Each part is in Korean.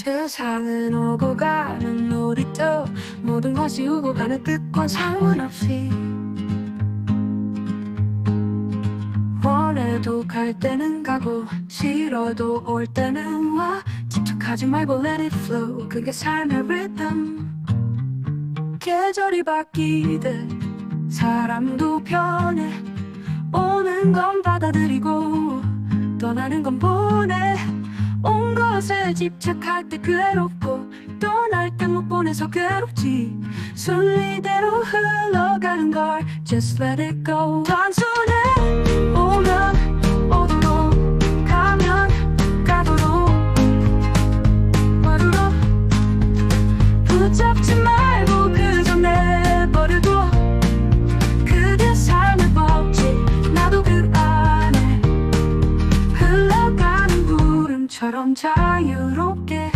세상은 오고 가는 놀이터, 모든 것이 오고 가는 뜻과 상관없이 원해도 갈 때는 가고 싫어도 올 때는 와. 집착하지 말고 let it flow, 그게 삶의 rhythm. 계절이 바뀌듯 사람도 변해. 오는 건 받아들이고 떠나는 건 보내. 온 것에 집착할 때 괴롭고 떠날 때 못 보내서 괴롭지. 순리대로 흘러가는 걸 just let it go. 단순해. 오면 오도록 가면 가도록 마루로 붙잡지 말고 그저 내버려둬. 그게 삶의 법칙. 나도 그 안에 흘러가는 구름처럼 자유롭게.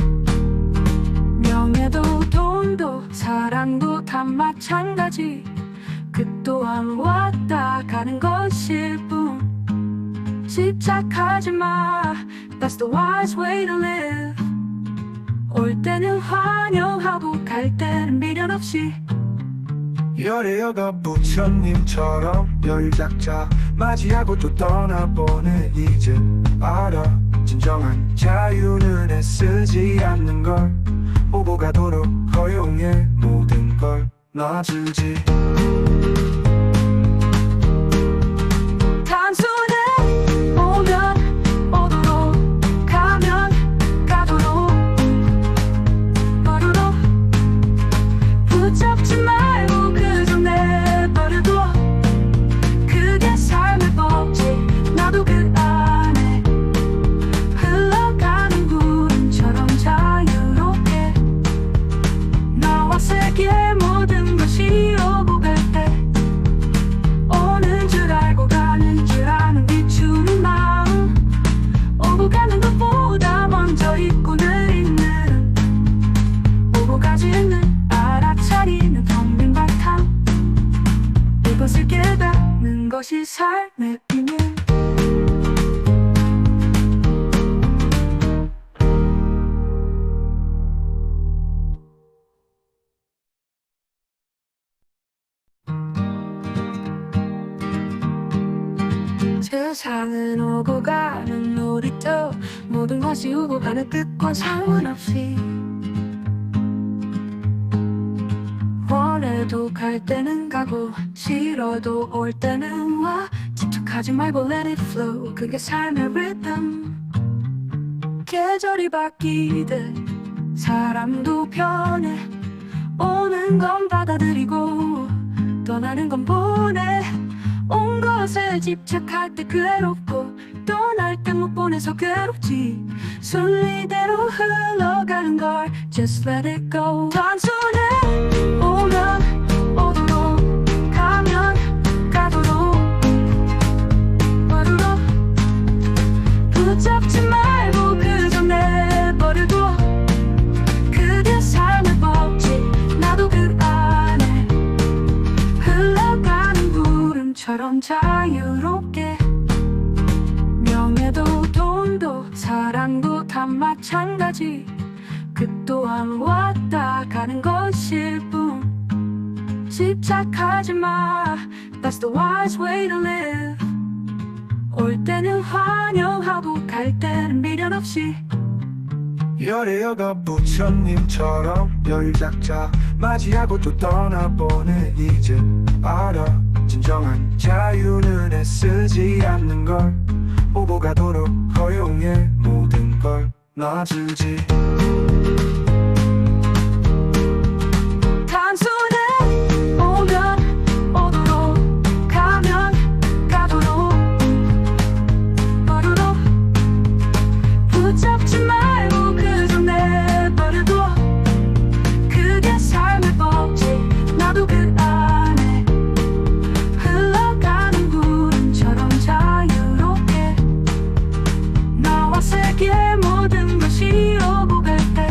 명예도 돈도 사랑도 다 마찬가지. 그 또한 왔다 가는 것일 뿐. 집착하지 마, that's the wise way to live. 올 때는 환영하고 갈 때는 미련 없이. 열애여가 부처님처럼 열작자 맞이하고 또 떠나보내. 이제 알아, 진정한 자유는 애쓰지 않는 걸. 오고 가도록 허용해 모든 걸 놔주지. 단순해. 오면 오도록 가면 가도록 마루로 붙잡지 말고 그저 내버려둬. 그게 삶의 법칙. 나도 그 안에 흘러가는 구름처럼 자유롭게. 나와 세계 모든 것이 오고 갈 때 오는 줄 알고 가는 줄 아는 비추는 마음. 오고 가는 것보다 먼저 잊고 느리는 오고 가지는 알아차리는 텅 빈 바탕. 이것을 깨닫는 것이 삶의 비밀. 세상은 오고 가는 놀이터, 모든 것이 오고 가는 뜻과 상관없이 원해도 갈 때는 가고 싫어도 올 때는 와. 집착하지 말고 let it flow, 그게 삶의 rhythm. 계절이 바뀌듯 사람도 변해. 오는 건 받아들이고 떠나는 건 보내. 온 것에 집착할 때 괴롭고 떠날 때 못 보내서 괴롭지. 순리대로 흘러가는 걸 just let it go. 단순해. 오면 오도록 가면 가도록 마루로 붙잡지 말고 그저 내버려둬. 그게 삶의 법칙. 나도 그 안에 흘러가는 구름처럼 자유롭게. 명예도 돈도 사랑도 다 마찬가지. 그 또한 왔다 가는 것일 뿐. 집착하지 마, that's the wise way to live. 올 때는 환영하고 갈 때는 미련 없이. 열애여가 부처님처럼 열작자 맞이하고 또 떠나보내. 이제 알아, 진정한 자유는 애쓰지 않는 걸. 오고 가도록 허용해 모든 걸 놔주지. 단순해. 오면 오도록 가면 가도록 마루로 붙잡지 말고 그저 내버려둬. 그게 삶의 법칙. 나도 그 안에 흘러가는 구름처럼 자유롭게. 나와 세계 모든 것이 오고 갈 때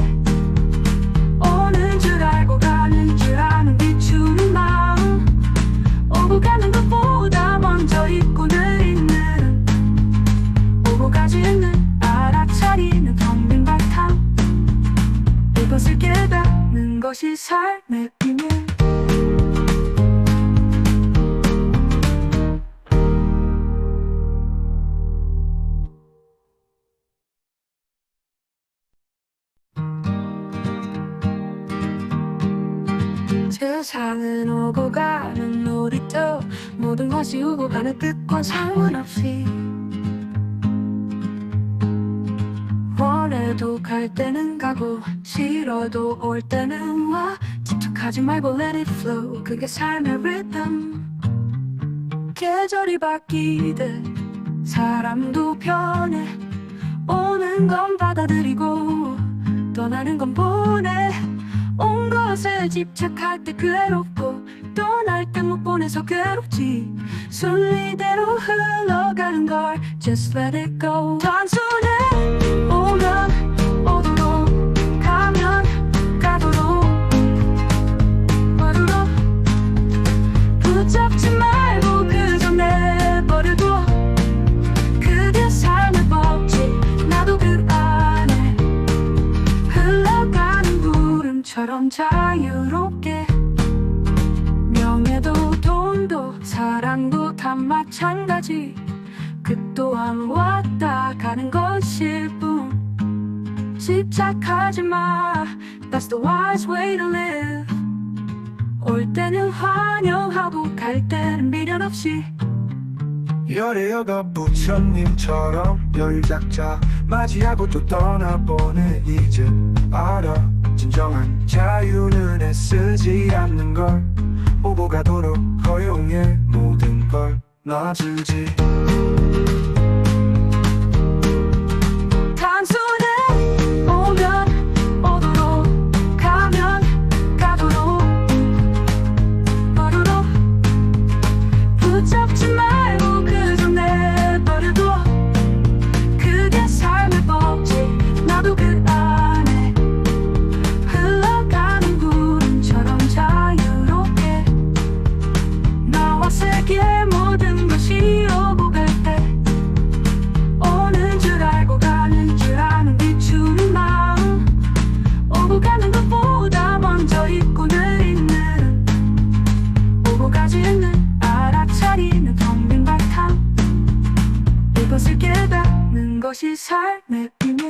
것이 삶의 비밀. 세상은 오고 가는 놀이터, 모든 것이 오고 가는 뜻과 상관없이 원해도 갈 때는 가고 싫어도 올 때는 와. 집착하지 말고 let it flow, 그게 삶의 리듬. 계절이 바뀌듯 사람도 변해. 오는 건 받아들이고 떠나는 건 보내. 온 것에 집착할 때 괴롭고 떠날 때 못 보내서 괴롭지. 순리대로 흘러가는 걸 just let it go. 단순해. 오면 오도록 가면 가도록 와도록 붙잡지 말고 그저 내버려둬. 그게 삶의 법칙. 나도 그 안에 흘러가는 구름처럼 자유롭게. 명예도 돈도 사랑도 다 마찬가지. 그 또한 왔다 가는 것일 뿐. 집착하지 마, that's the wise way to live. 올 때는 환영하고 갈 때는 미련 없이. 열애여가 부처님처럼 열작자 맞이하고 또 떠나보내. 이제 알아, 진정한 자유는 애쓰지 않는 걸. 오고 가도록 허용해 모든 걸 놔주지. 단순해. 오면 오도록 가면 가도록 와도록 붙잡지 말고 그저 내버려둬. 그게 삶의 법칙. 나도 그 안에 흘러가는 구름처럼 자유롭게. 나와 세계 모든 것이 오고 갈 때 오는 줄 알고 가는 줄 아는 비추는 마음. 오고 가는 것보다 먼저 입고는 있는, 오고 가지 않는 알아차리는 텅빈 바탕. 이것을 깨닫는 것이 삶의 비밀.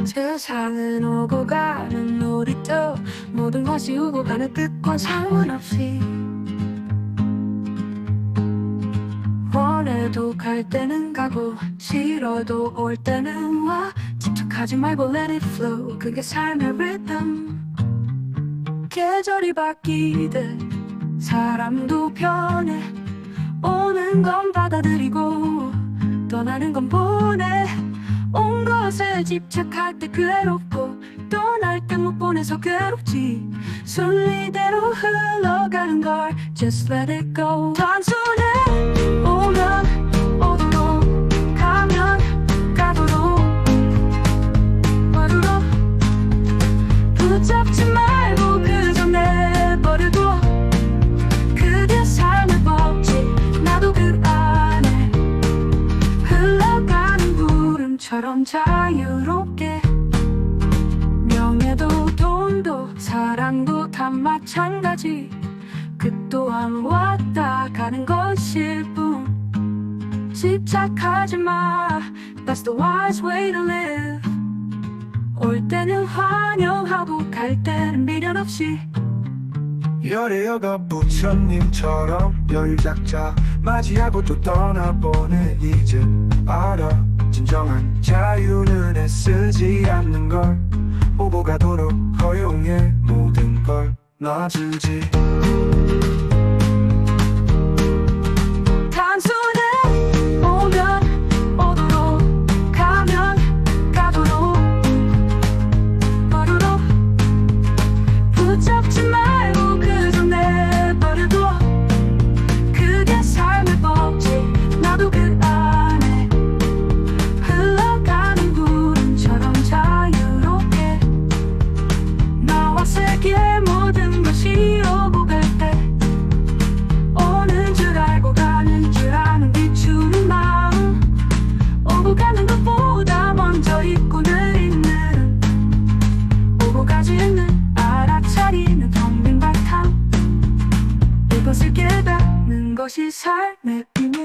세상은 오고 가는 놀이터, 모든 것이 오고 가는 뜻과 상관없이 원해도 갈 때는 가고 싫어도 올 때는 와. 집착하지 말고 let it flow, 그게 삶의 리듬. 계절이 바뀌듯 사람도 변해. 오는 건 받아들이고 떠나는 건 보내. 온 것에 집착할 때 괴롭고 떠날 때 못 보내서 괴롭지. 순리대로 흘러가는 걸 just let it go. 단순해. 오면 오도록 가면 가도록 와도록 붙잡지 말고 그저 내버려둬. 그게 삶의 법칙. 나도 그 안에 흘러가는 구름처럼 자유롭게. 명예도 돈도 사랑도 다 마찬가지. 그 또한 왔다 가는 것일 뿐. 집착하지 마, that's the wise way to live. 올 때는 환영하고 갈 때는 미련 없이. 열애여가 부처님처럼 열작자 맞이하고 또 떠나보내. 이제 알아, 진정한 자유는 애쓰지 않는 걸. 오고 가도록 허용해 모든 걸 놔주지. 단순해. 오면 오도록 가면 가도록 와도록 붙잡지 말고 그저 내버려둬. 그게 삶의 법칙. 나도 그 안에 흘러가는 구름처럼 자유롭게. 나와 세계 모든 것이 것이 삶의 비밀.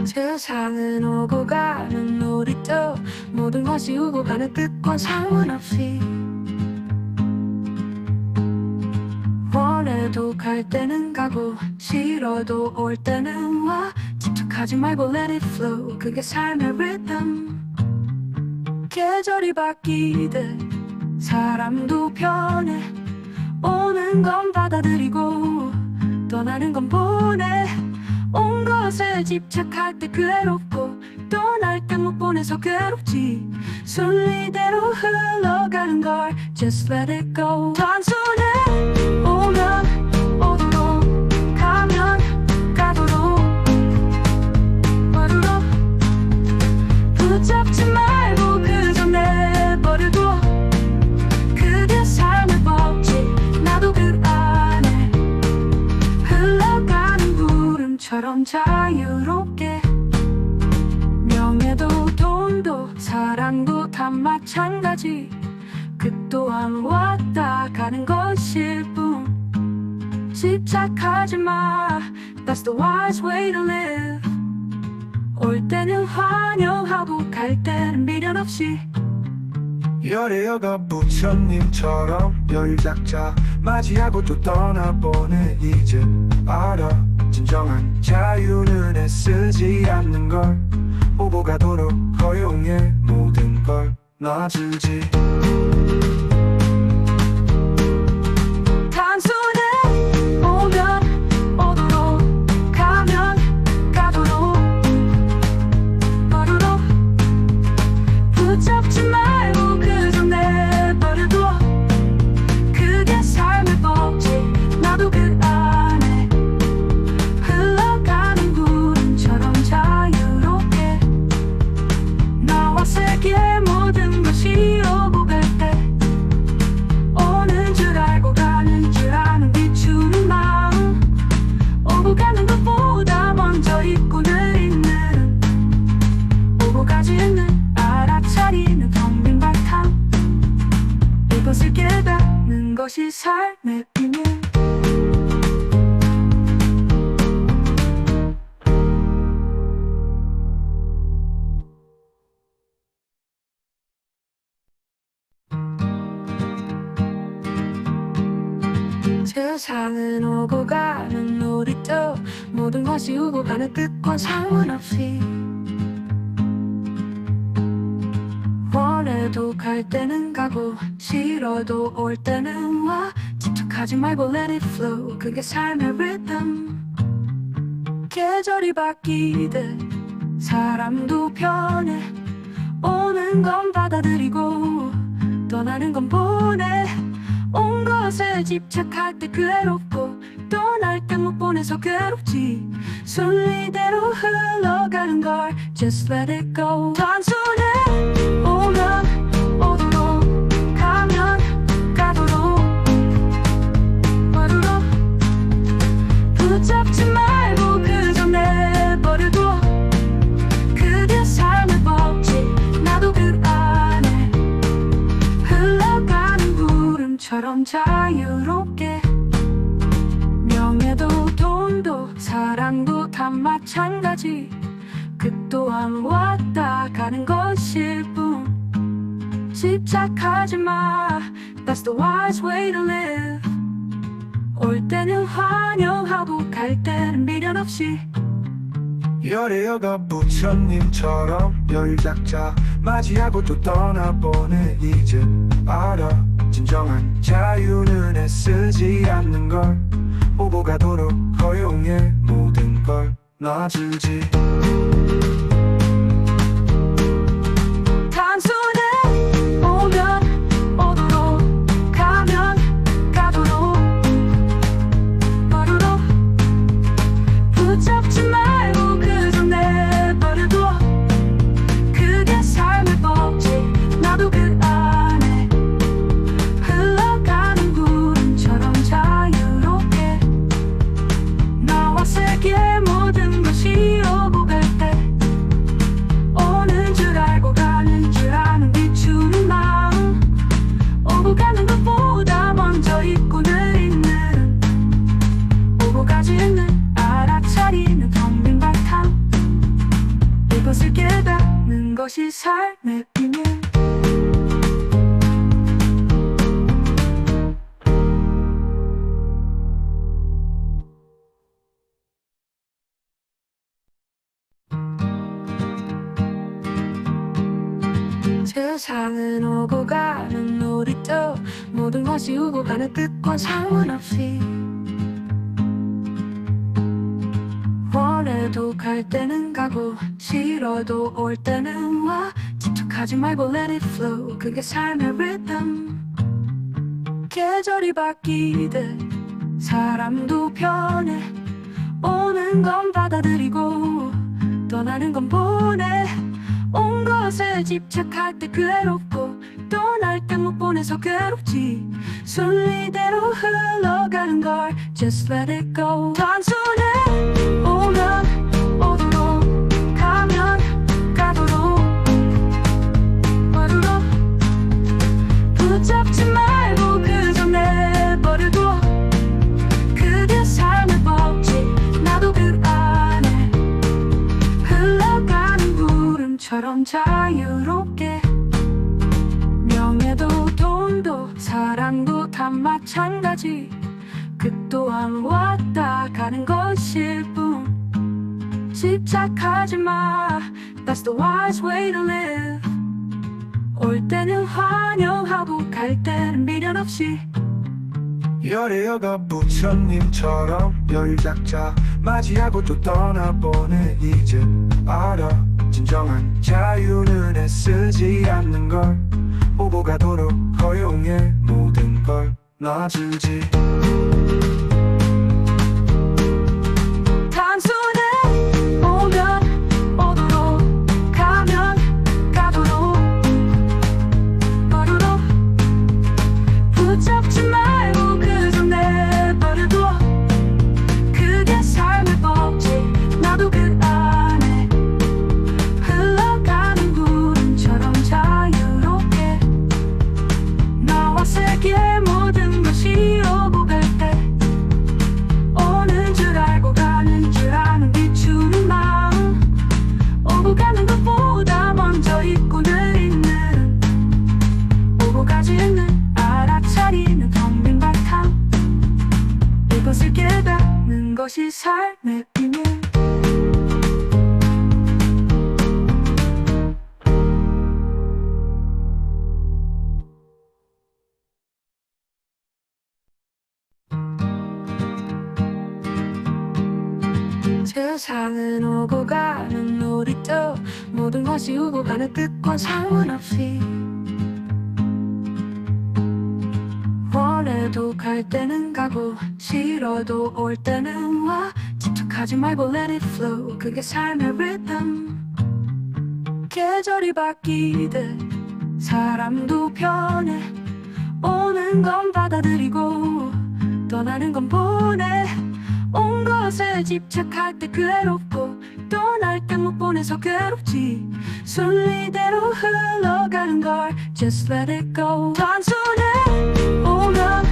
세상은 오고 가는 놀이터, 모든 것이 오고 가는 뜻과 상관없이 원해도 갈 때는 가고 싫어도 올 때는 와. 집착하지 말고 let it flow, 그게 삶의 rhythm. 계절이 바뀌듯 사람도 변해. 오는 건 받아들이고 떠나는 건 보내. 온 것에 집착할 때 괴롭고 떠날 때 못 보내서 괴롭지. 순리대로 흘러가는 걸 just let it go. 단순해. 오면 오도록 가면 가도록 와도록 붙잡지 말고 그저 내버려둬. 그게 삶의 법칙. 나도 그 안에 흘러가는 구름처럼 자유롭게. 명예도 돈도 사랑도 다 마찬가지. 그 또한 왔다 가는 것일 뿐. 집착하지 마, that's the wise way to live. 올 때는 환영하고 갈 때는 미련 없이. 열애여가 부처님처럼 열작자 맞이하고 또 떠나보내. 이제 알아, 진정한 자유는 애쓰지 않는 걸. 오고 가도록 허용해 모든 걸 놔주지. 단순해. 오면 오도록 가면 가도록 와도록 붙잡지 말고 그저 내버려둬. 그게 삶의 법칙. 나도 그 안에 흘러가는 구름처럼 자유롭게. 나와 세계 모든 것이 오고 갈 때 오는 줄 알고 가는 줄 아는 비추는 마음. 오고 가는 것보다 먼저 입고는 있는 오고 가지 않는 알아차리는 텅빈 바탕. 이것을 깨닫는 것이 삶의 비밀. 세상은 오고 가는 놀이터, 모든 것이 오고 가는 뜻과 상관없이 원해도 갈 때는 가고 싫어도 올 때는 와. 집착하지 말고 let it flow, 그게 삶의 rhythm. 계절이 바뀌듯 사람도 변해. 오는 건 받아들이고 떠나는 건 보내. 온 것에 집착할 때 괴롭고 떠날 때 못 보내서 괴롭지. 순리대로 흘러가는 걸 just let it go. 단순해. 오면 오도록 가면 가도록 와도록 붙잡지 말고 그저 내버려둬. 그게 삶의 법칙. 나도 그 안에 흘러가는 구름처럼 자유롭게. 명예도 돈도 사랑도 다 마찬가지. 그 또한 왔다 가는 것일 뿐. 집착하지 마, that's the wise way to live. 올 때는 환영하고 갈 때는 미련 없이. 열애여가 부처님처럼 열작자 맞이하고 또 떠나보내. 이제 알아, 진정한 자유는 애쓰지 않는 걸. 오고 가도록 허용해 모든 걸 놔주지. 단순해. 오면 오도록 가면 가도록 와도록 붙잡지 말고 그저 내버려둬. 그게 삶의 법칙. 나도 그 안에 흘러가는 구름처럼 자유롭게. 나와 세계 모든 것이 세상은 오고 가는 놀이터 모든 것이 오고 가는 뜻과 상관없이 원해도 갈 때는 가고 싫어도 올 때는 와 집착하지 말고 let it flow 그게 삶의 rhythm 계절이 바뀌듯 사람도 변해 오는 건 받아들이고 떠나는 건 보내 온 것에 집착할 때 괴롭고 떠날 때 못 보내서 괴롭지 순리대로 흘러가는 걸 Just let it go 단순해 오면 오도록 가면 가도록 와도록 붙잡지 말고 그저 내버려둬 그게 삶의 법칙 나도 그 안에 흘러가는 구름처럼 자유롭게 명예도 돈도 사랑도 다 마찬가지 그 또한 왔다 가는 것일 뿐 집착하지 마 That's the wise way to live 올 때는 환영하고 갈 때는 미련 없이 열애여가 부처님처럼 열작자 맞이하고 또 떠나보내 이제 알아 진정한 자유는 애쓰지 않는 걸 오고 가도록 허용해 모든 걸 놔주지 단순해 오면 오도록 가면 가도록 와도록 붙잡지 말고 그저 내버려둬 그게 삶의 법칙 나도 그 안에 흘러가는 구름처럼 자유롭게 나와 세계 모든 것이 오고 갈 때 오는 줄 알고 가는 줄 아는 비추는 마음 오고 가는 것보다 먼저 있고는 있는 오고 가지 않는 알아차리는 텅빈 바탕 이것을 깨닫는 것이 삶의 비밀 세상은 오고 가는 놀이터 모든 것이 오고 가는 뜻과 상관없이 원해도 갈 때는 가고 싫어도 올 때는 와 집착하지 말고 let it flow 그게 삶의 rhythm 계절이 바뀌듯 사람도 변해 오는 건 받아들이고 떠나는 건 보내 온 것에 집착할 때 괴롭고 떠날 때 못 보내서 괴롭지 순리대로 흘러가는 걸 Just let it go 단순해 오면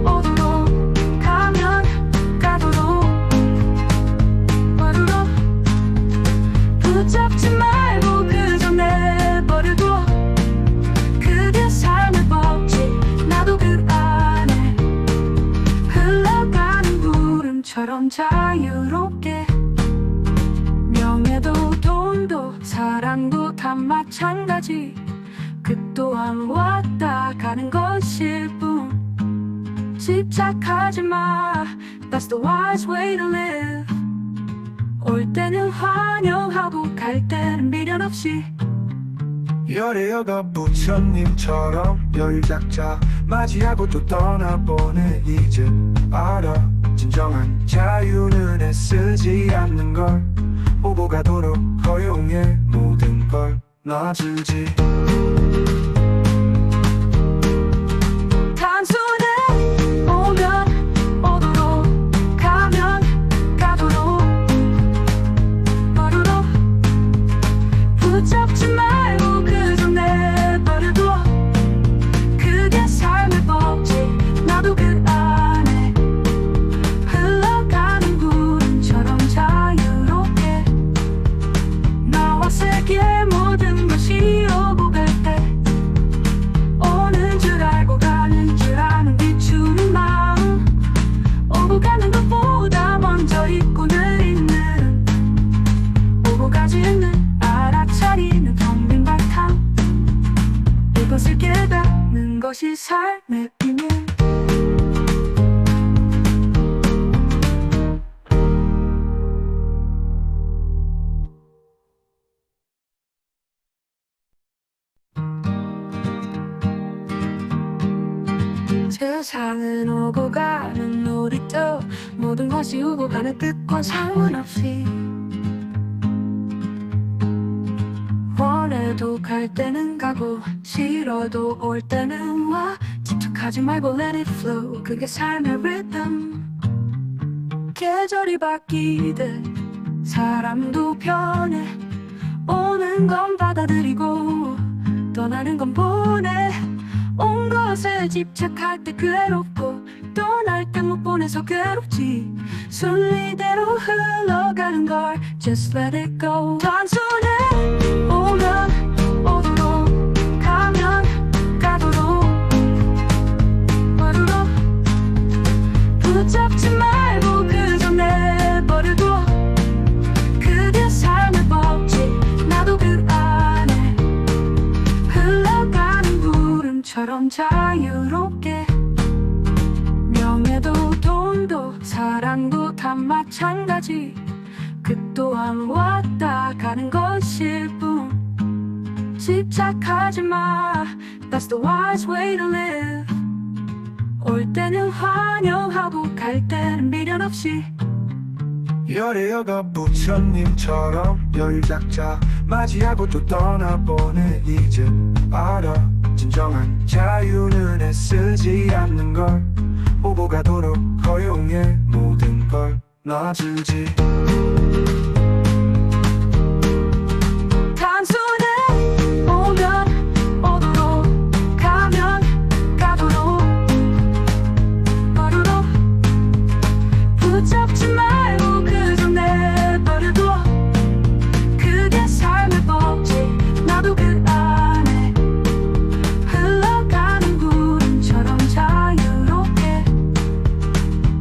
오도록 가면 가도록 와도록 붙잡지 말고 그저 내버려둬 그게 삶의 법칙 나도 그 안에 흘러가는 구름처럼 자유롭게 명예도 돈도 사랑도 다 마찬가지 그 또한 왔다 가는 것일 뿐 집착하지 마 That's the wise way to live 올 때는 환영하고 갈 때는 미련 없이 열애여가 부처님처럼 열작자 맞이하고 또 떠나보내 이제 알아 진정한 자유는 애쓰지 않는 걸 오고 가도록 허용해 모든 걸 놔주지 단순해 오면 오도록 가면 가도록 와도록 붙잡지 말고 그저 내버려둬 그게 삶의 법칙 나도 그 안에 흘러가는 구름처럼 자유롭게 나와 세계 모든 것이 오고 갈 때 것이 삶의 비밀. 세상은 오고 가는 놀이터, 모든 것이 오고 가는 뜻과 상관없이 원해도 갈 때는 가고 싫어도 올 때는 와. 집착하지 말고 let it flow, 그게 삶의 rhythm. 계절이 바뀌듯 사람도 변해. 오는 건 받아들이고 떠나는 건 보내. 온 것에 집착할 때 괴롭고 떠날 때 못 보내서 괴롭지. 순리대로 흘러가는 걸 just let it go. 단순해. 오면 오도록 가면 가도록 와도록 붙잡지 말고 그저 내버려둬. 그게 삶의 법칙. 나도 그 안에 흘러가는 구름처럼 자유롭게. 명예도 돈도 사랑도 다 마찬가지. 그 또한 왔다 가는 것일 뿐. 집착하지 마, that's the wise way to live. 올 때는 환영하고 갈 때는 미련 없이. 열애여가 부처님처럼 여유작자 맞이하고 또 떠나보내. 이제 알아, 진정한 자유는 애쓰지 않는 걸. 오고 가도록 허용해 모든 걸 놔주지. 단순해. 오면 오도록 가면 가도록 와도록 붙잡지 말고 그저 내버려둬. 그게 삶의 법칙. 나도 그 안에 흘러가는 구름처럼 자유롭게.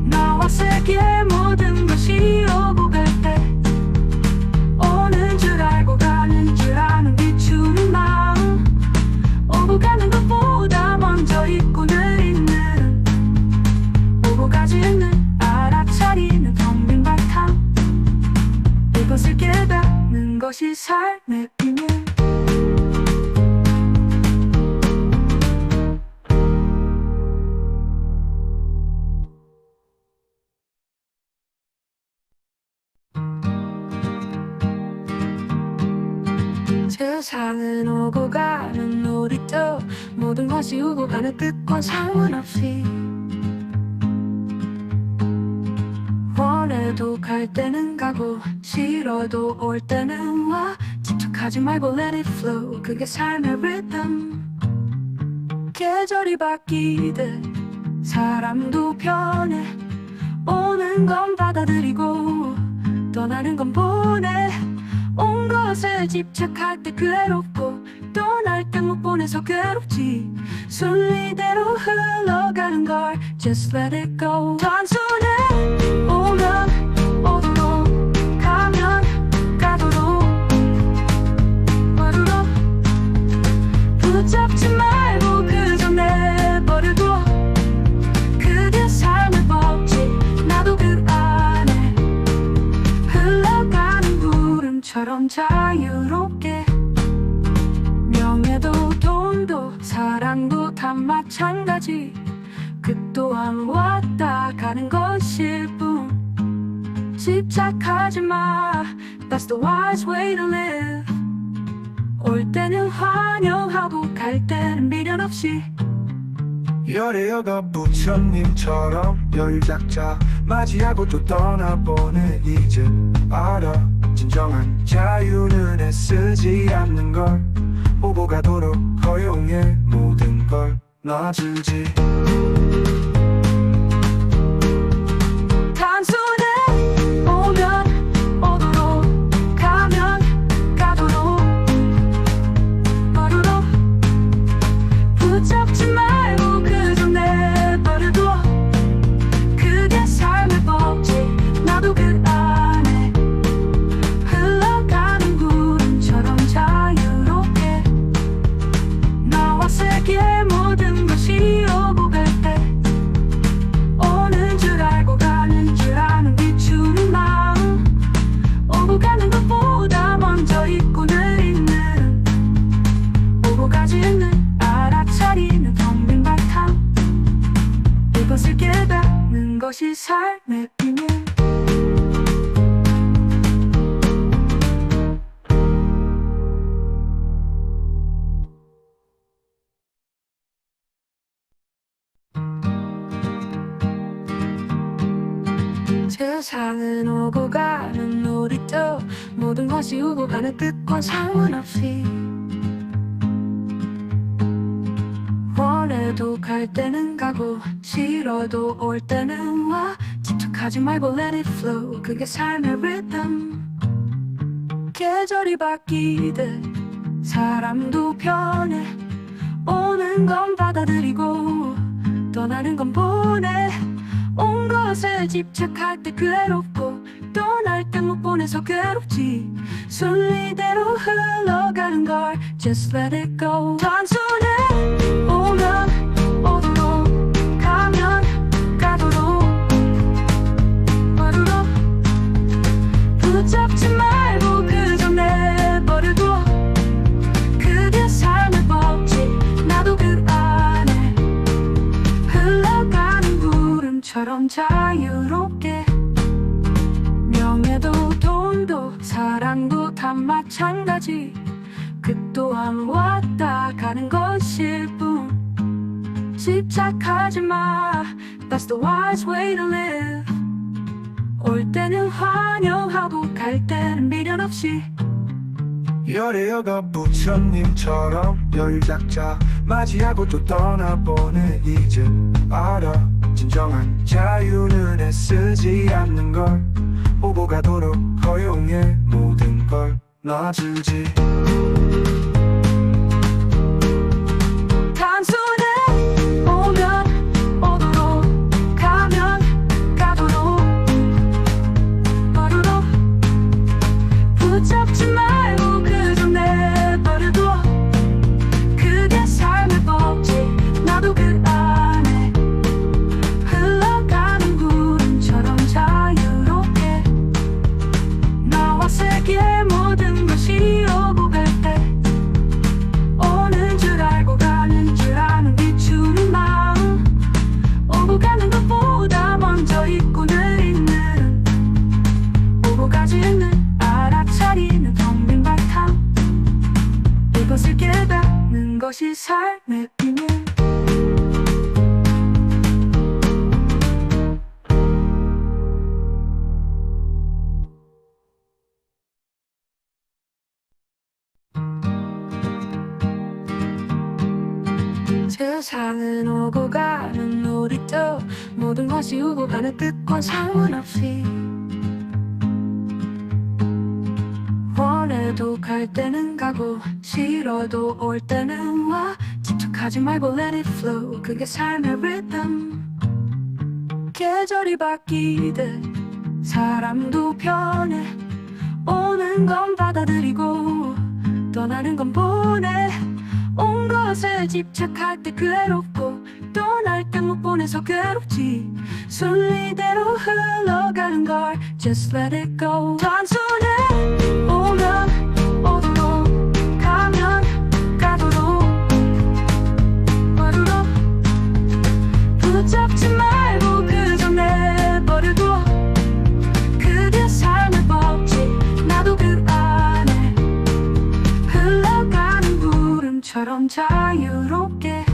나와 세계 모든 것이 오고 갈 때 오는 줄 알고 가는 줄 아는 비추는 마음. 오고 가는 것보다 먼저 입고는 있는, 오고 가지 않는 알아차리는 텅빈 바탕. 이것을 깨닫는 것이 삶의 비밀. 세상은 오고 가는 놀이터, 모든 것이 오고 가는 뜻과 상관없이 원해도 갈 때는 가고 싫어도 올 때는 와. 집착하지 말고 let it flow, 그게 삶의 rhythm. 계절이 바뀌듯 사람도 변해. 오는 건 받아들이고 떠나는 건 보내. 온 것에 집착할 때 괴롭고 떠날 때 못 보내서 괴롭지. 순리대로 흘러가는 걸 just let it go. 단순해. 오면 오도록 가면 가도록 와도록 붙잡지 말고 그저 내버려둬. 그게 삶의 법칙. 나도 그 안에 흘러가는 구름처럼 자유롭게. 명예도 돈도 사랑도 다 마찬가지. 그 또한 왔다 가는 것일 뿐. 집착하지 마, that's the wise way to live. 올 때는 환영하고 갈 때는 미련 없이. 열애여가 부처님처럼 여유작자 맞이하고 또 떠나보내. 이제 알아, 진정한 자유는 애쓰지 않는 걸. 오고 가도록 허용해 모든 걸 놔주지. 단순해. 오면 오도록 가면 가도록 와도록 붙잡지 말고 그저 내버려둬. 그게 삶의 법칙. 나도 그 안에 흘러가는 구름처럼 자유롭게. 나와 세계 모든 것이 것이 삶의 비밀. 세상은 오고 가는 놀이터, 모든 것이 오고 가는 뜻과 상관없이 원해도 갈 때는 가고 싫어도 올 때는 와. 집착하지 말고 let it flow, 그게 삶의 rhythm. 계절이 바뀌듯 사람도 변해. 오는 건 받아들이고 떠나는 건 보내. 온 것에 집착할 때 괴롭고 떠날 때 못 보내서 괴롭지. 순리대로 흘러가는 걸 just let it go. 단순해. 오면 오도록 가면 가도록 와도록 붙잡지 말고 그저 내버려둬. 그게 삶의 법칙. 나도 그 안에 흘러가는 구름처럼 자유롭게. 명예도 돈도 사랑도 다 마찬가지. 그 또한 왔다 가는 것일 뿐. 집착하지 마, that's the wise way to live. 올 때는 환영하고 갈 때는 미련 없이. 열애여가 부처님처럼 열작자 맞이하고 또 떠나보내. 이제 알아, 진정한 자유는 애쓰지 않는 걸. 오고 가도록 허용해 모든 걸 놔주지. 단순해. 오면 오도록 가면 가도록 와도록 붙잡지 말고 그저 내버려둬. 그게 삶의 법칙. 나도 그 안에 흘러가는 구름처럼 자유롭게. 나와 세계 모든 것이 오고 갈 때 오는 줄 알고 가는 줄 아는 비추는 마음. 오고 가는 것보다 먼저 있고는 있는, 오고 가지 않는 알아차리는 텅 빈 바탕. 이것을 깨닫는 것이 삶의 비밀. 세상은 오고 가는 놀이터, 모든 것이 오고 가는 뜻과 상관없이 원해도 갈 때는 가고 싫어도 올 때는 와. 집착하지 말고 let it flow, 그게 삶의 rhythm. 계절이 바뀌듯 사람도 변해. 오는 건 받아들이고 떠나는 건 보내. 온 것에 집착할 때 괴롭고 떠날 때 못 보내서 괴롭지. 순리대로 흘러가는 걸 just let it go. 단순해. 오면 오도록 가면 가도록 와도록 붙잡지 말고 그저 내버려둬. 그게 삶의 법칙. 나도 그 안에 흘러가는 구름처럼 자유롭게.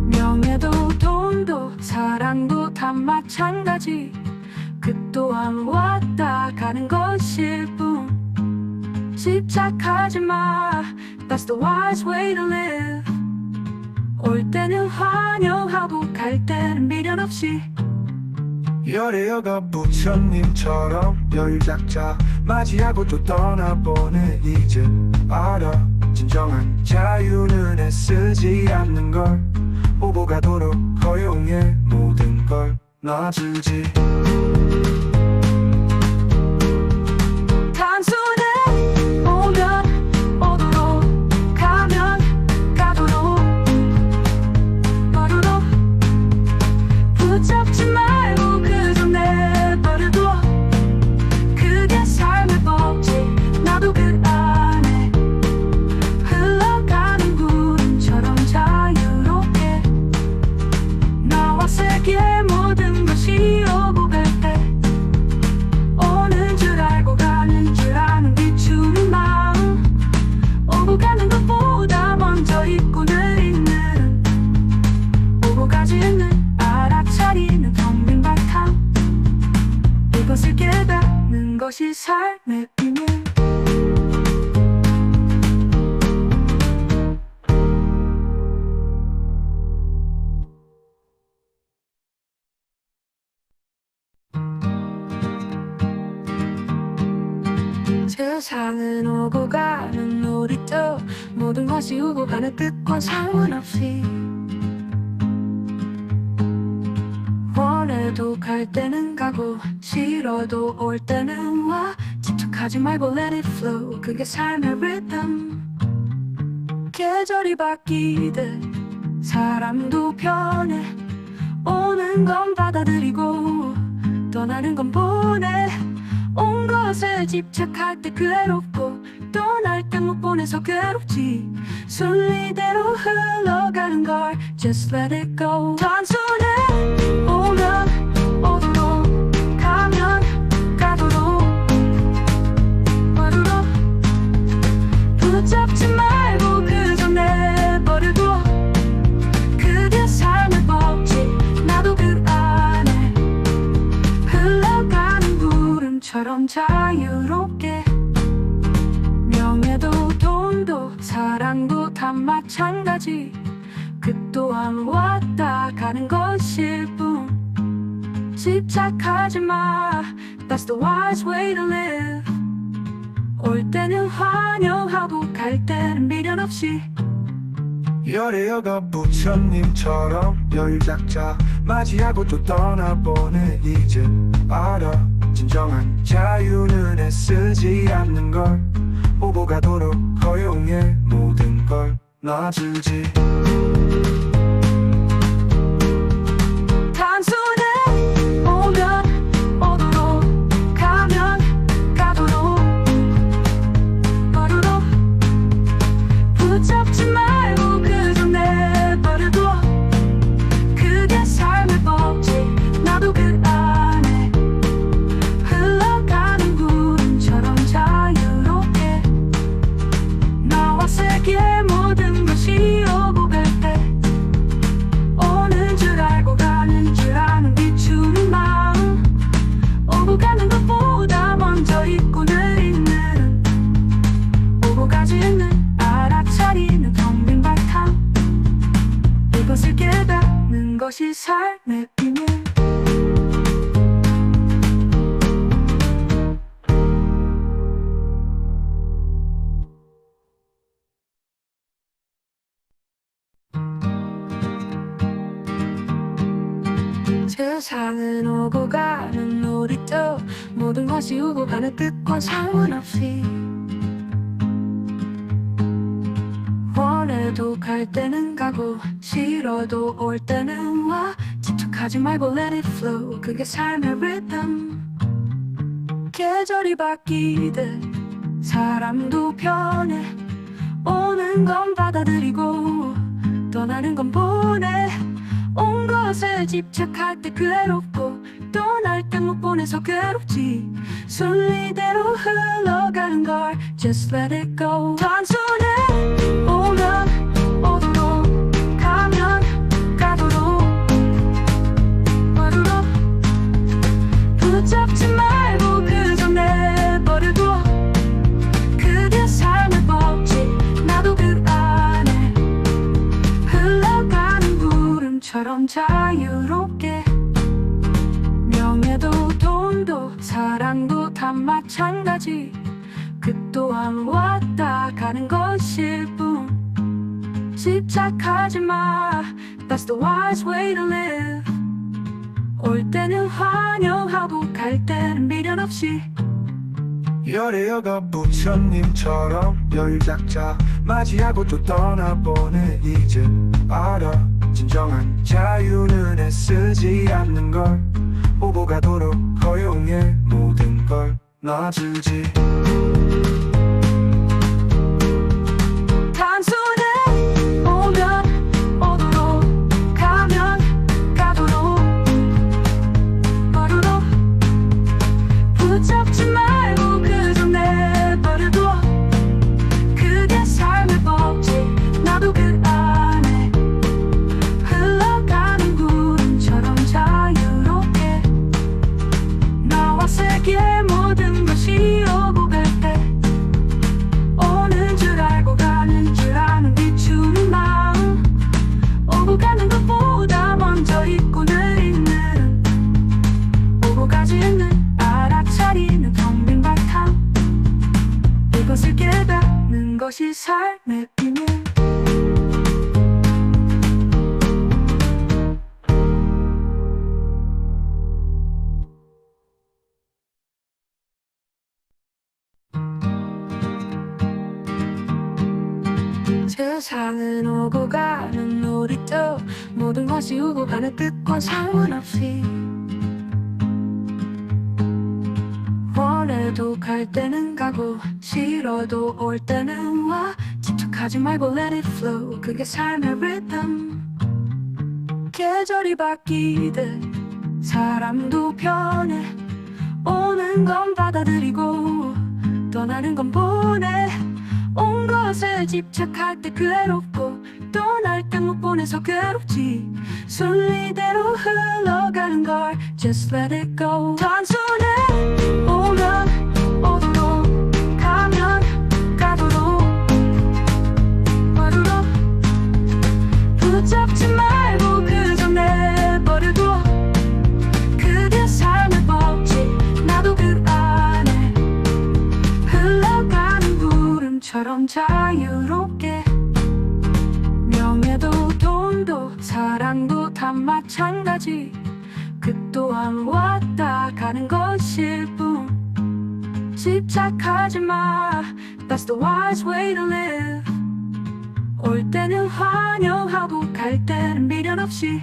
명예도 돈도 사랑도 다 마찬가지. 그 또한 왔다 가는 것일 뿐. 집착하지 마, that's the wise way to live. 올 때는 환영하고 갈 때는 미련 없이. 열애여가 부처님처럼 열작자 맞이하고 또 떠나보내. 이제 알아, 진정한 자유는 애쓰지 않는 걸. 오고 가도록 허용해 모든 걸 놔주지. 단순해. 오면 오도록 가면 가도록 와도록 붙잡지 말고 그저 내버려둬. 그게 삶의 법칙. 나도 그 안에 흘러가는 구름처럼 자유롭게. 나와 세계 모든 것이 세상은 오고 가는 놀이터 모든 것이 오고 가는 뜻과 상관없이 원해도 갈 때는 가고 싫어도 올 때는 와 집착하지 말고 let it flow 그게 삶의 rhythm 계절이 바뀌듯 사람도 변해 오는 건 받아들이고 떠나는 건 보내 온 것에 집착할 때 괴롭고 떠날 때 못 보내서 괴롭지 순리대로 흘러가는 걸 Just let it go 단순해 오면 오도록 가면 가도록 와도록 붙잡지 말고 그저 내버려둬 그게 삶의 법칙 나도 그 안에 흘러가는 구름처럼 자유롭게 명예도 돈도 사랑도 다 마찬가지 그 또한 왔다 가는 것일 뿐 집착하지 마 That's the wise way to live 올 때는 환영하고 갈 때는 미련 없이 열애여가 부처님처럼 열작자 맞이하고 또 떠나보내 이제 알아 진정한 자유는 애쓰지 않는 걸 오고 가도록 허용해 모든 걸 놔주지 단순해 오면 오도록 가면 가도록 와도록 붙잡지 말고 그저 내버려둬 그게 삶의 법칙 나도 그 안에 흘러가는 구름처럼 자유롭게 나와 세계 모든 것이 오고 갈 때 오는 줄 알고 가는 줄 아는 비추는 마음 오고 가는 것보다 먼저 있고는 있는 오고 가지 않는 알아차리는 텅빈 바탕 이것을 깨닫는 것이 삶의 비밀 세상은 오고 가는 놀이터 모든 것이 오고 가는 뜻과 상관없이 원해도 갈 때는 가고 싫어도 올 때는 와 집착하지 말고 let it flow 그게 삶의 rhythm 계절이 바뀌듯 사람도 변해 오는 건 받아들이고 떠나는 건 보내 온 것에 집착할 때 괴롭고 떠날 때 못 보내서 괴롭지 순리대로 흘러가는 걸 Just let it go 단순해 오면 오도록 가면 가도록 와도록 붙잡지 말고 그저 내버려둬 그게 삶의 법칙 나도 그 안에 흘러가는 구름처럼 자유롭게 명예도 돈도 사랑도 다 마찬가지 그 또한 왔다 가는 것일 뿐 집착하지 마 That's the wise way to live 올 때는 환영하고 갈 때는 미련 없이 열애여가 부처님처럼 열작자 맞이하고 또 떠나보내 이제 알아 진정한 자유는 애쓰지 않는 걸 오고 가도록 허용해 모든 걸 놔주지 단순해 오면 오도록 가면 가도록 와도록 붙잡지 말고 그저 내버려둬 그게 삶의 법칙 나도 그 안에 흘러가는 구름처럼 자유롭게 나와 세계 모든 것이 오고 갈 때 세상은 오고 가는 놀이터 모든 것이 오고 가는 뜻과 상관없이 원해도 갈 때는 가고 싫어도 올 때는 와 집착하지 말고 let it flow 그게 삶의 rhythm 계절이 바뀌듯 사람도 변해 오는 건 받아들이고 떠나는 건 보내 온 것에 집착할 때 괴롭고 떠날 때 못 보내서 괴롭지 순리대로 흘러가는 걸 Just let it go 단순해 오면 오도록 가면 가도록 와도록 붙잡지 말고 그저 내버려둬 그게 삶의 법칙 나도 그 안에 흘러가는 구름처럼 자유롭게 명예도 돈도 사랑도 다 마찬가지 그 또한 왔다 가는 것일 뿐 집착하지 마 That's the wise way to live 올 때는 환영하고 갈 때는 미련 없이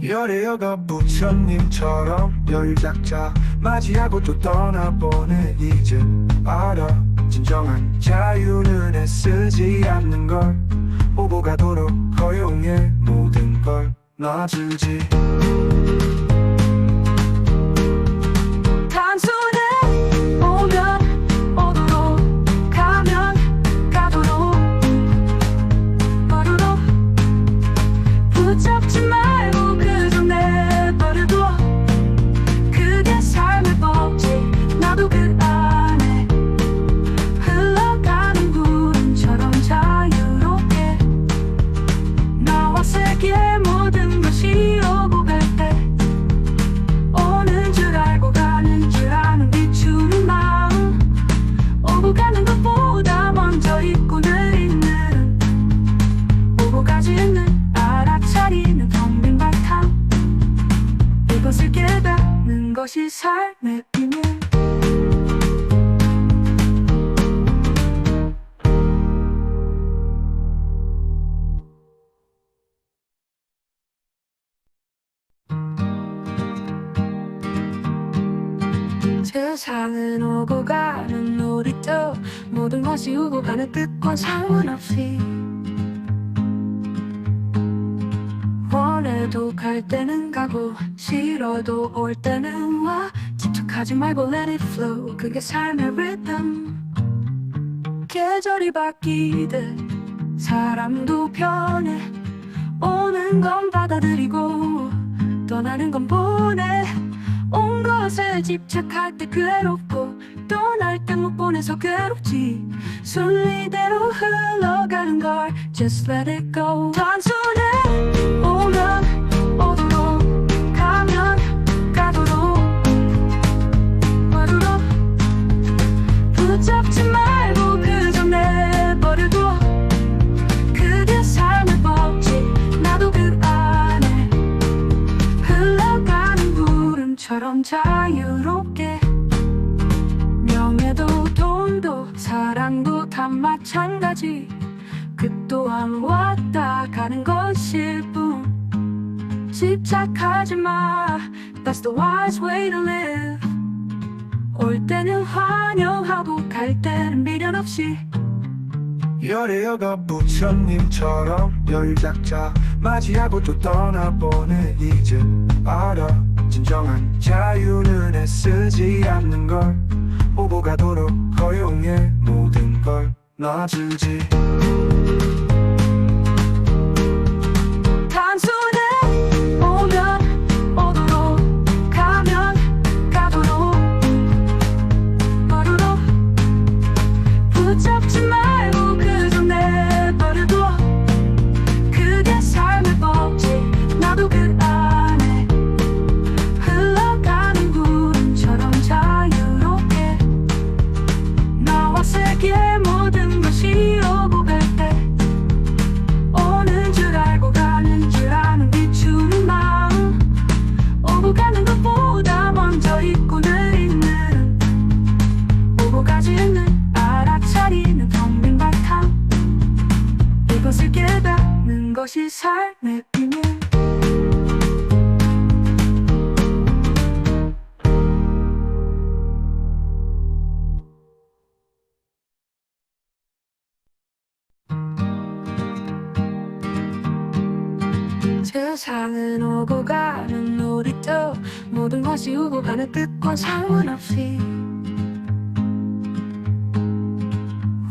열애여가 부처님처럼 열작자 맞이하고 또 떠나보내 이제 알아 진정한 자유는 애쓰지 않는 걸 오고 가도록 허용해 모든 걸 놔주지 단순해 오면 오도록 가면 가도록 와도록 붙잡지 말고 그저 내버려둬 그게 삶의 법칙 나도 그 안에 흘러가는 구름처럼 자유롭게 나와 세계 모든 것이 오고 갈 때 오는 줄 알고 가는 줄 아는 비추는 마음 오고 가는 것보다 먼저 잊고 내리는 오고 가지 않는 알아차리는 텅빈 바탕 이것을 깨닫는 것이 삶의 비밀 세상은 오고 가는 놀이터 모든 것이 오고 가는 뜻과 상관없이 원해도 갈 때는 가고 싫어도 올 때는 와 집착하지 말고 let it flow 그게 삶의 rhythm 계절이 바뀌듯 사람도 변해 오는 건 받아들이고 떠나는 건 보내 온 것에 집착할 때 괴롭고 떠날 때 못 보내서 괴롭지 순리대로 흘러가는 걸 Just let it go 단순해 오면 오도록 가면 가도록 와도록 붙잡지 말고 그저 내버려둬 그게 삶의 법칙 나도 그 안에 흘러가는 구름처럼 자유롭게 명예도 돈도 사랑도 다 마찬가지 그 또한 왔다 가는 것일 뿐 집착하지 마 That's the wise way to live 올 때는 환영하고 갈 때는 미련 없이 열애여가 부처님처럼 열작자 맞이하고 또 떠나보내 이제 알아 진정한 자유는 애쓰지 않는 걸 오고 가도록 허용해 모든 걸 놔주지 단순해 오면 오도록 가면 가도록 와도록 붙잡지 말고 그저 내버려둬 그게 삶의 법칙 나도 그 안에 흘러가는 구름처럼 자유롭게 나와 세계 모든 것이 오고 갈 때 것이 삶의 비밀. 세상은 오고 가는 놀이터, 모든 것이 오고 가는 뜻과 상관없이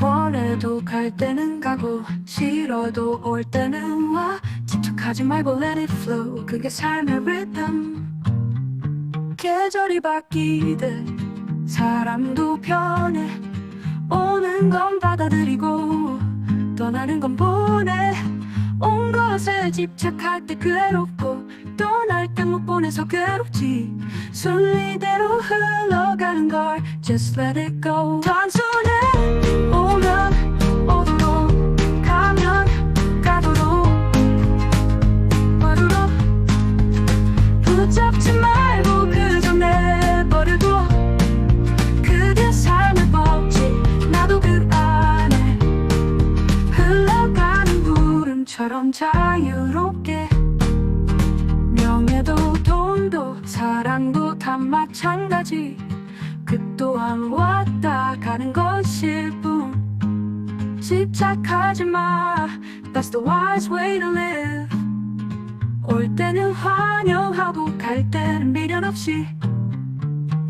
원해도 갈 때는 가고 싫어도 올 때는 와. 집착하지 말고 let it flow, 그게 삶의 rhythm. 계절이 바뀌듯 사람도 변해. 오는 건 받아들이고 떠나는 건 보내. 온 것에 집착할 때 괴롭고 떠날 때 못 보내서 괴롭지. 순리대로 흘러가는 걸 just let it go. 단순해. 오면 오도록 가면 가도록 와도록 붙잡지 말고 그저 내버려둬. 그게 삶의 법칙. 나도 그 안에 흘러가는 구름처럼 자유롭게. 명예도 돈도 사랑도 다 마찬가지. 그 또한 왔다 가는 것일 뿐. 집착하지 마, that's the wise way to live. 올 때는 환영하고 갈 때는 미련 없이.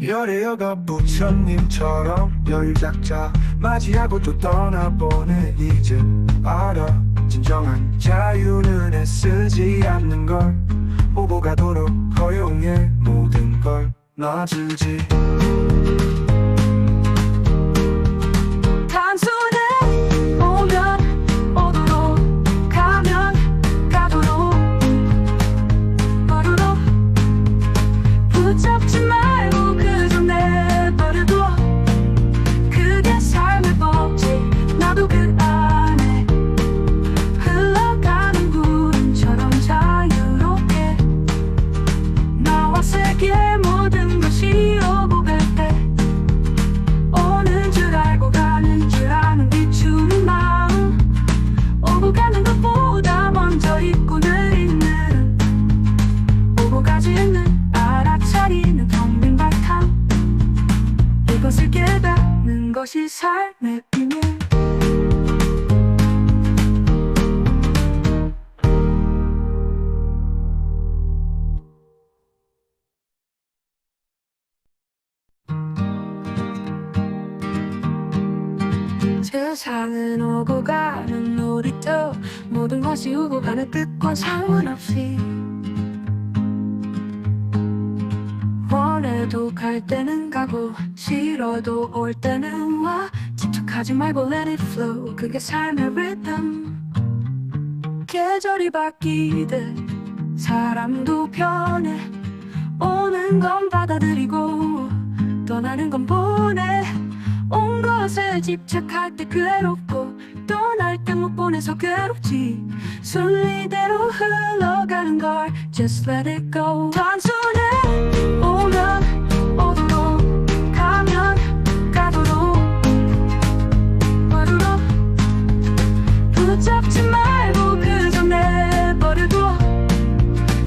열애여가 부처님처럼 열작자 맞이하고 또 떠나보내. 이제 알아, 진정한 자유는 애쓰지 않는 걸. 오고 가도록 허용해 모든 걸 놔주지. 단순해. 오면 오도록 가면 가도록 와도록 붙잡지 말고 그저 내버려둬. 그게 삶의 법칙. 나도 그 안에 흘러가는 구름처럼 자유롭게. 나와 세계 모든 것이 오고 갈 때 오는 줄 알고 가는 줄 아는 비추는 마음. 오고 가는 것보다 먼저 입고는 있는, 오고 가지 않는 알아차리는 텅빈 바탕. 이것을 깨닫는 것이 삶의 비밀. 세상은 오고 가는 놀이터, 모든 것이 오고 가는 뜻과 상관없이 원해도 갈 때는 가고 싫어도 올 때는 와. 집착하지 말고 let it flow, 그게 삶의 rhythm. 계절이 바뀌듯 사람도 변해. 오는 건 받아들이고 떠나는 건 보내. 온 것에 집착할 때 괴롭고 떠날 때 못 보내서 괴롭지. 순리대로 흘러가는 걸 just let it go. 단순해. 오면 오도록 가면 가도록 와도록 붙잡지 말고 그저 내버려둬.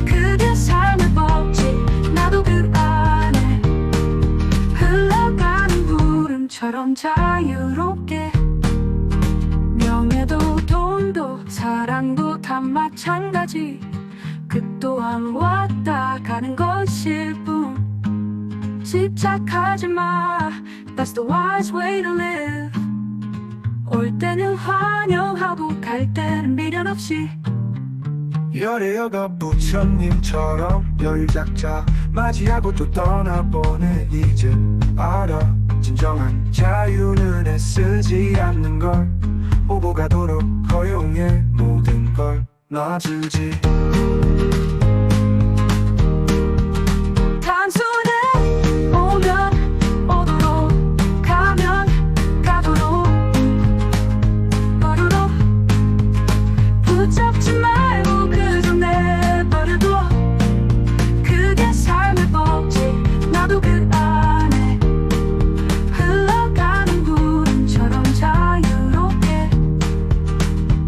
그게 삶의 법칙. 나도 그 안에 흘러가는 구름처럼 자유롭게. 명예도 돈도 사랑도 다 마찬가지. 그 또한 왔다 가는 것일 뿐. 집착하지 마, that's the wise way to live. 올 때는 환영하고 갈 때는 미련 없이. 열애여가 부처님처럼 열작자 맞이하고 또 떠나보내. 이제 알아, 진정한 자유는 애쓰지 않는 걸. 오고 가도록 허용해 모든 걸 놔주지. 단순해. 오면 오도록 가면 가도록 와도록 붙잡지 말고 그저 내버려둬. 그게 삶의 법칙. 나도 그 안에 흘러가는 구름처럼 자유롭게.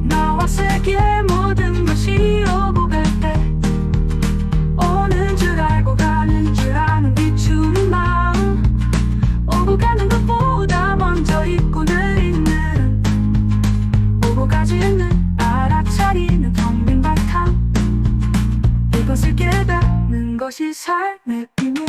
나와 세계 모든 것이 것이 삶의 비밀.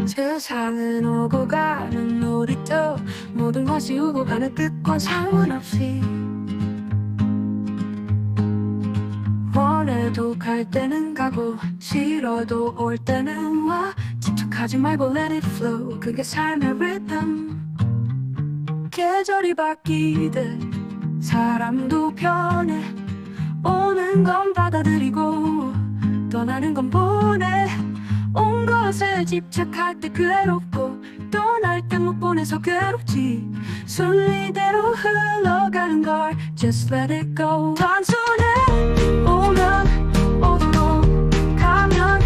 세상은 오고 가는 놀이터, 모든 것이 오고 가는 뜻과 상관없이 원해도 갈 때는 가고 싫어도 올 때는 와. 집착하지 말고 let it flow, 그게 삶의 rhythm. 계절이 바뀌듯 사람도 변해. 오는 건 받아들이고 떠나는 건 보내. 온 것에 집착할 때 괴롭고 떠날 때 못 보내서 괴롭지. 순리대로 흘러가는 걸 just let it go. 단순해. 오면 오도록 가면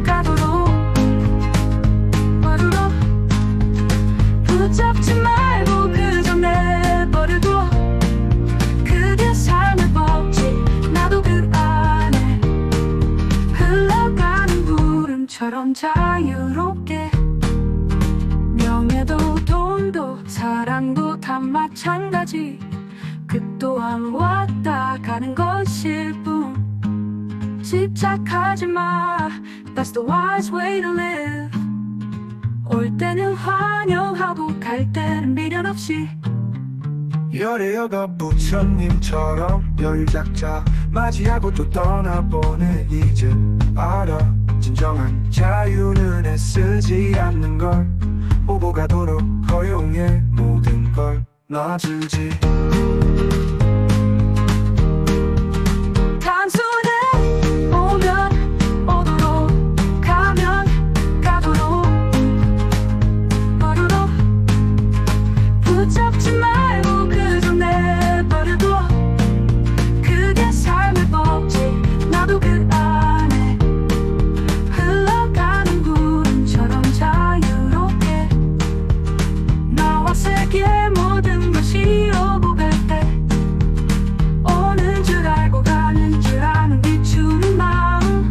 가도록 와도록 붙잡지 말고 그저 내버려둬. 그게 삶의 법칙. 나도 그 안에 흘러가는 구름처럼 자유롭게. 명예도 돈도 사랑도 다 마찬가지. 그 또한 왔다 가는 것일 뿐. 집착하지 마, that's the wise way to live. 올 때는 환영하고 갈 때는 미련 없이. 열애여가 부처님처럼 열작자 맞이하고 또 떠나보내. 이제 알아, 진정한 자유는 애쓰지 않는 걸. 오고 가도록 허용해 모든 걸 놔주지. 단순해. 오면 오도록 가면 가도록 와도록 붙잡지 말고 그저 내버려둬. 그게 삶의 법칙. 나도 그 안에 흘러가는 구름처럼 자유롭게. 나와 세계 모든 것이 오고 갈 때 오는 줄 알고 가는 줄 아는 비추는 마음.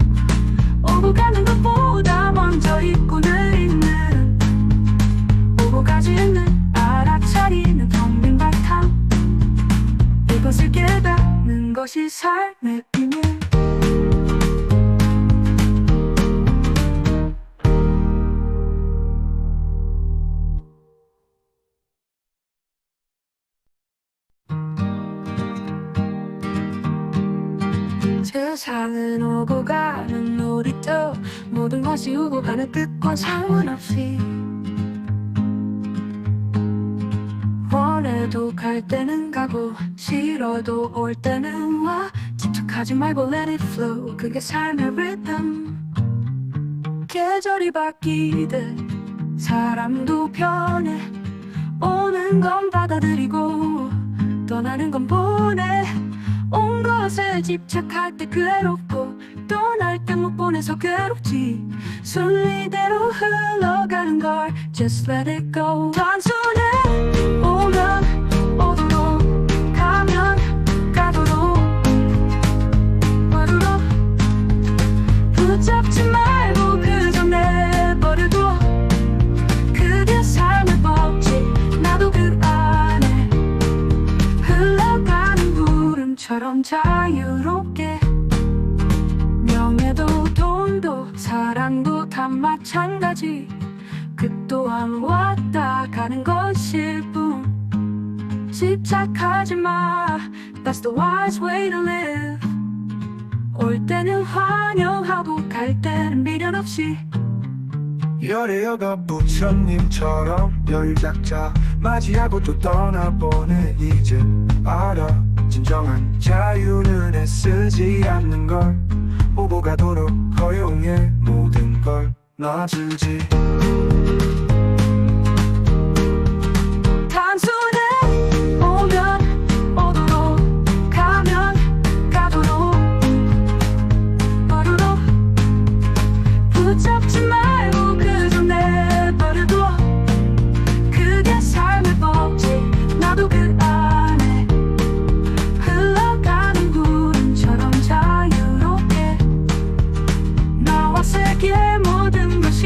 오고 가는 것보다 먼저 입고는 있는, 오고 가지 않는 알아차리는 텅 빈 바탕. 이것을 깨닫는 것이 삶의 비밀. 세상은 오고 가는 놀이터, 모든 것이 오고 가는 뜻과 상관없이 원해도 갈 때는 가고 싫어도 올 때는 와. 집착하지 말고 let it flow, 그게 삶의 rhythm. 계절이 바뀌듯 사람도 변해. 오는 건 받아들이고 떠나는 건 보내. 온 것에 집착할 때 괴롭고 떠날 때 못 보내서 괴롭지. 순리대로 흘러가는 걸 just let it go. 단순해. 오면 오도록 가면 가도록 와도록 붙잡지 말고 그저 내버려둬. 그게 삶의 법칙. 나도 그 안에 흘러가는 구름처럼 자유롭게. 명예도 돈도 사랑도 다 마찬가지. 그 또한 왔다 가는 것일 뿐. 집착하지 마, that's the wise way to live. 올 때는 환영하고 갈 때는 미련 없이. 열애여가 부처님처럼 열작자 맞이하고 또 떠나보내. 이제 알아, 진정한 자유는 애쓰지 않는 걸. 오고 가도록 허용해 모든 걸 놔주지. 단순해. 오면 오도록 가면 가도록 와도록 붙잡지 말고 그저 내버려둬. 그게 삶의 법칙. 나도 그 안에 흘러가는 구름처럼 자유롭게. 나와 세계 모든 것이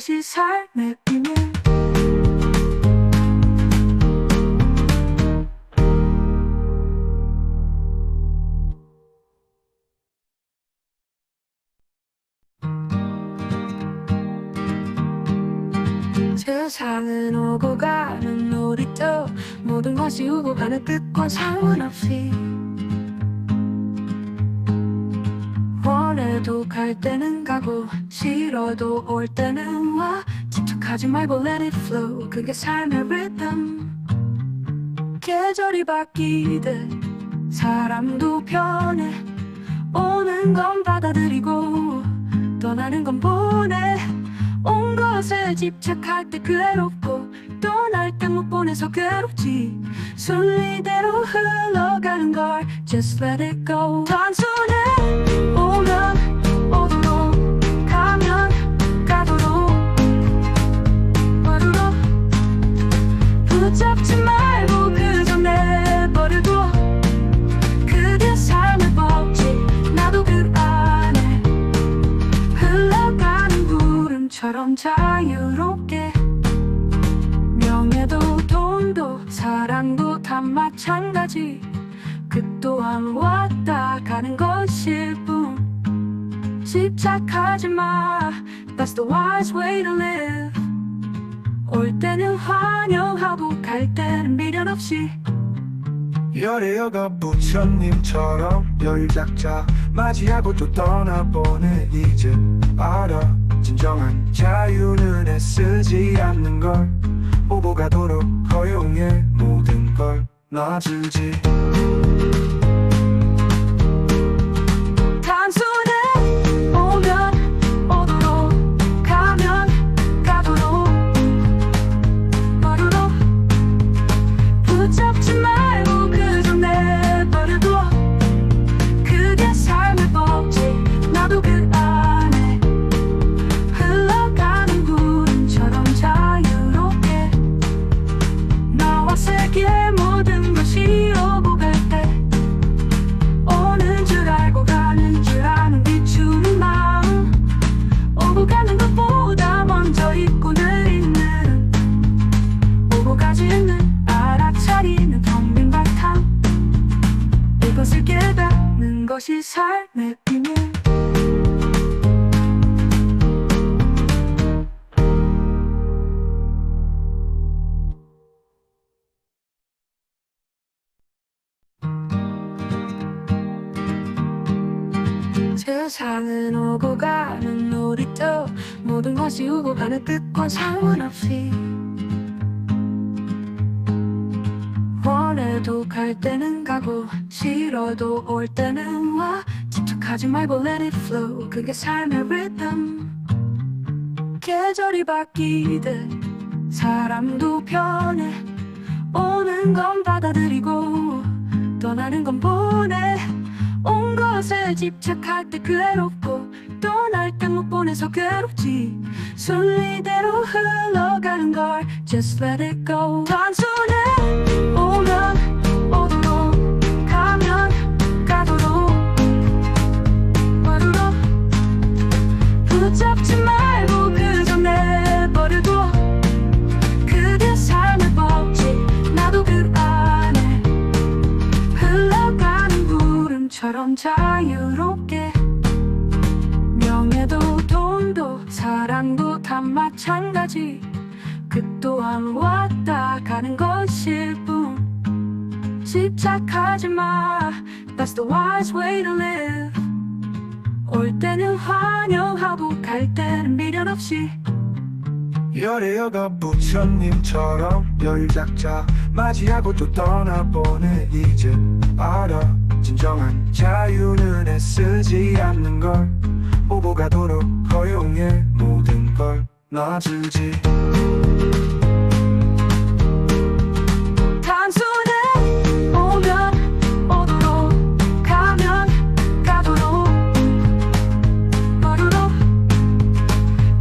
것이 삶의 비밀. 세상은 오고 가는 놀이터, 모든 것이 오고 가는 뜻과 상관없이 원해도 갈 때는 가고 싫어도 올 때는 와. 집착하지 말고 let it flow, 그게 삶의 rhythm. 계절이 바뀌듯 사람도 변해. 오는 건 받아들이고 떠나는 건 보내. 온 것에 집착할 때 괴롭고 떠날 때 못 보내서 괴롭지. 순리대로 흘러가는 걸 just let it go. 단순해. 오면 오도록 가면 가도록 와도록 붙잡지 말고 그저 내버려둬. 그게 삶의 법칙. 나도 그 안에 흘러가는 구름처럼 자유롭게. 명예도 돈도 사랑도 다 마찬가지. 그 또한 왔다 가는 것일 뿐. 집착하지 마, that's the wise way to live. 올 때는 환영하고 갈 때는 미련 없이. 열애여가 부처님처럼 여유작자 맞이하고 또 떠나보내. 이제 알아, 진정한 자유는 애쓰지 않는 걸. 오고 가도록 허용해 모든 걸 놔주지. 단순해. 오면 오도록 가면 가도록 와도록 붙잡지 말고 그저 내버려둬. 그게 삶의 법칙. 나도 그 안에 흘러가는 구름처럼 자유롭게. 나와 세계 모든 것이 오고 갈 때 오는 줄 알고 가는 줄 아는 비추는 마음. 오고 가는 것보다 먼저 입고는 있는, 오고 가지 않는 알아차리는 텅 빈 바탕. 이것을 깨닫는 것이 삶의 비밀. 세상은 오고 가는 놀이터, 모든 것이 오고 가는 뜻과 상관없이 원해도 갈 때는 가고 싫어도 올 때는 와. 집착하지 말고 let it flow, 그게 삶의 rhythm. 계절이 바뀌듯 사람도 변해. 오는 건 받아들이고 떠나는 건 보내. 온 것에 집착할 때 괴롭고 떠날 때 못 보내서 괴롭지. 순리대로 흘러가는 걸 just let it go. 단순해. 오면 오도록 가면 가도록 와도록 붙잡지 말고 그저 내버려둬. 그게 삶의 법칙. 나도 그 안에 흘러가는 구름처럼 자유롭게. 명예도 돈도 사랑도 다 마찬가지. 그 또한 왔다 가는 것일 뿐. 집착하지 마, that's the wise way to live. 올 때는 환영하고 갈 때는 미련 없이. 열애여가 부처님처럼 여유작자 맞이하고 또 떠나보내. 이제 알아, 진정한 자유는 애쓰지 않는 걸. 오고 가도록 허용해 모든 걸 놔주지. 단순해. 오면 오도록 가면 가도록 와도록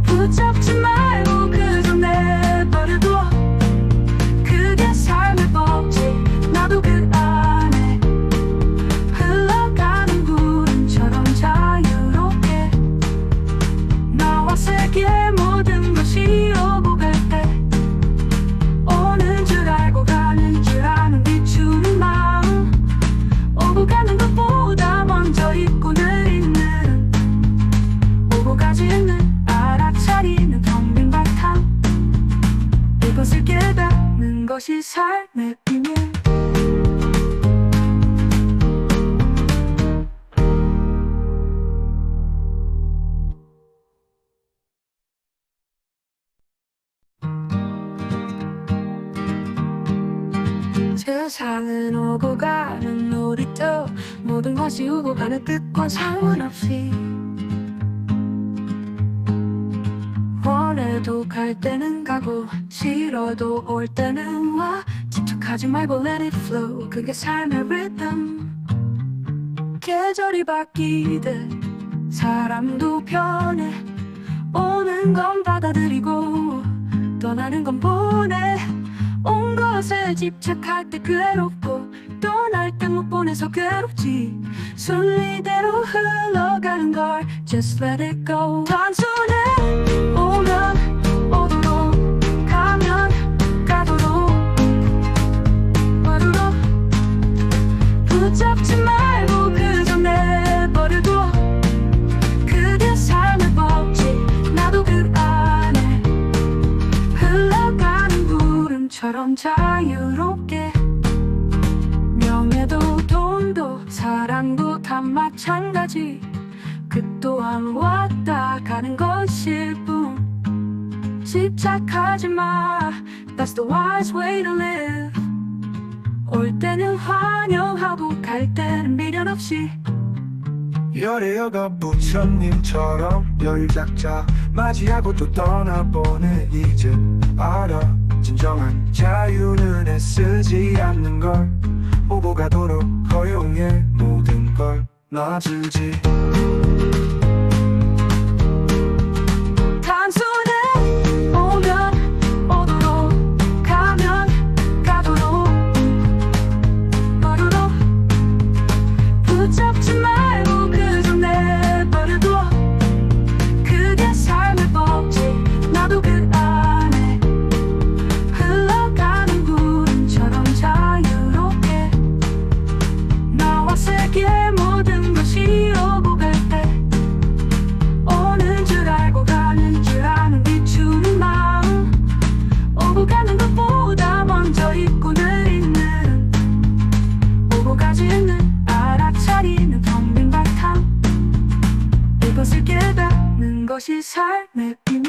붙잡지 말고 그저 내버려둬. 그게 삶의 법칙. 나도 그 안에 흘러가는 구름처럼 자유롭게. 나와 세계 모든 것이 것이 삶의 비밀. 세상은 오고 가는 놀이터, 모든 것이 오고 가는 뜻과 상관없이 원해도 갈 때는 가고 싫어도 올 때는 와. 집착하지 말고 let it flow, 그게 삶의 rhythm. 계절이 바뀌듯 사람도 변해. 오는 건 받아들이고 떠나는 건 보내. 온 것에 집착할 때 괴롭고 떠날 때 못 보내서 괴롭지. 순리대로 흘러가는 걸 just let it go. 단순해. 오면 오도록 가면 가도록 와도록 붙잡지 말고 그저 내버려둬. 그게 삶의 법칙. 나도 그 안에 흘러가는 구름처럼 자유롭게. 명예도 돈도 사랑도 다 마찬가지. 그 또한 왔다 가는 것일 뿐. 집착하지 마, that's the wise way to live. 올 때는 환영하고 갈 때는 미련 없이. 열애여가 부처님처럼 열작자 맞이하고 또 떠나보내. 이제 알아, 진정한 자유는 애쓰지 않는 걸. 오고 가도록 허용해 모든 걸 놔주지. 단순해. 오면 오도록 가면 가도록 와도록 붙잡지 말고 그저 내버려둬. 그게 삶의 법칙. 나도 그 안에 흘러가는 구름처럼 자유롭게. 나와 세계 모든 것이 오고 갈 때 오는 줄 알고 가는 줄 아는 비추는 마음. 오고 가는 것보다 먼저 입고는 있는, 오고 가지 않는 알아차리는 텅 빈 바탕. 이것을 깨닫는 것이 삶의 비밀.